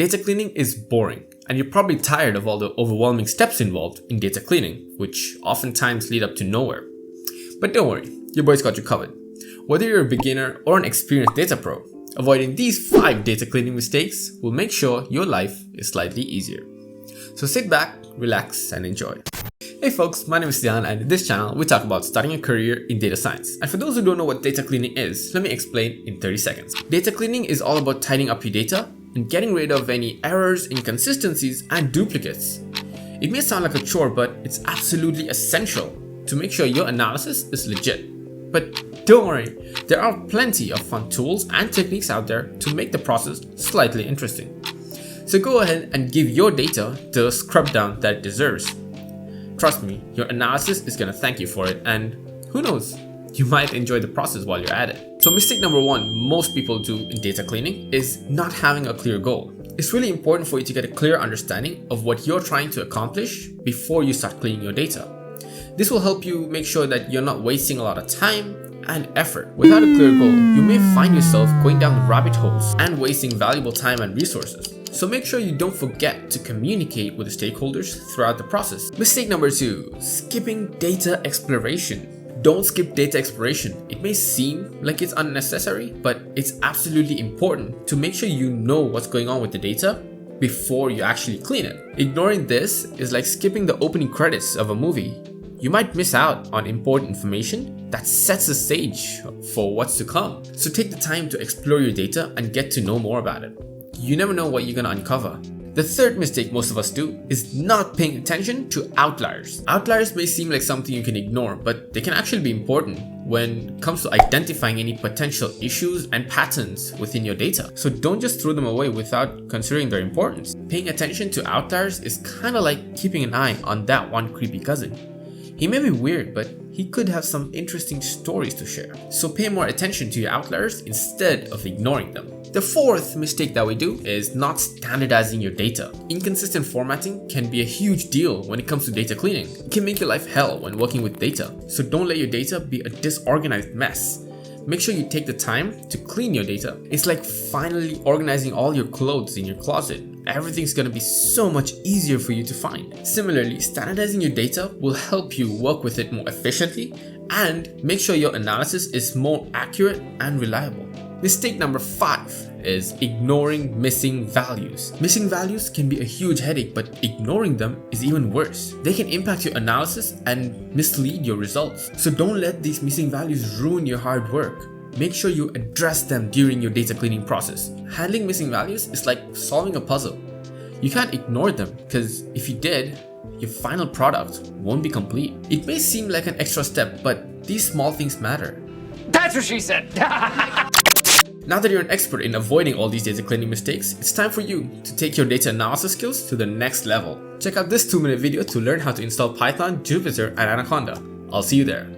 Data cleaning is boring, and you're probably tired of all the overwhelming steps involved in data cleaning, which oftentimes lead up to nowhere. But don't worry, your boy's got you covered. Whether you're a beginner or an experienced data pro, avoiding these 5 data cleaning mistakes will make sure your life is slightly easier. So sit back, relax, and enjoy. Hey folks, my name is Sihan, and in this channel we talk about starting a career in data science. And for those who don't know what data cleaning is, let me explain in 30 seconds. Data cleaning is all about tidying up your data and getting rid of any errors, inconsistencies, and duplicates. It may sound like a chore, but it's absolutely essential to make sure your analysis is legit. But don't worry, there are plenty of fun tools and techniques out there to make the process slightly interesting. So go ahead and give your data the scrub down that it deserves. Trust me, your analysis is gonna thank you for it, and who knows, you might enjoy the process while you're at it. So mistake number 1 most people do in data cleaning is not having a clear goal. It's really important for you to get a clear understanding of what you're trying to accomplish before you start cleaning your data. This will help you make sure that you're not wasting a lot of time and effort. Without a clear goal, you may find yourself going down rabbit holes and wasting valuable time and resources. So make sure you don't forget to communicate with the stakeholders throughout the process. Mistake number 2, skipping data exploration. Don't skip data exploration. It may seem like it's unnecessary, but it's absolutely important to make sure you know what's going on with the data before you actually clean it. Ignoring this is like skipping the opening credits of a movie. You might miss out on important information that sets the stage for what's to come. So take the time to explore your data and get to know more about it. You never know what you're gonna uncover. The third mistake most of us do is not paying attention to outliers. Outliers may seem like something you can ignore, but they can actually be important when it comes to identifying any potential issues and patterns within your data. So don't just throw them away without considering their importance. Paying attention to outliers is kind of like keeping an eye on that one creepy cousin. He may be weird, but he could have some interesting stories to share. So pay more attention to your outliers instead of ignoring them. The fourth mistake that we do is not standardizing your data. Inconsistent formatting can be a huge deal when it comes to data cleaning. It can make your life hell when working with data. So don't let your data be a disorganized mess. Make sure you take the time to clean your data. It's like finally organizing all your clothes in your closet. Everything's gonna be so much easier for you to find. Similarly, standardizing your data will help you work with it more efficiently and make sure your analysis is more accurate and reliable. Mistake number 5 is ignoring missing values. Missing values can be a huge headache, but ignoring them is even worse. They can impact your analysis and mislead your results. So don't let these missing values ruin your hard work. Make sure you address them during your data cleaning process. Handling missing values is like solving a puzzle. You can't ignore them, because if you did, your final product won't be complete. It may seem like an extra step, but these small things matter. That's what she said! Now that you're an expert in avoiding all these data cleaning mistakes, it's time for you to take your data analysis skills to the next level. Check out this 2-minute video to learn how to install Python, Jupyter, and Anaconda. I'll see you there.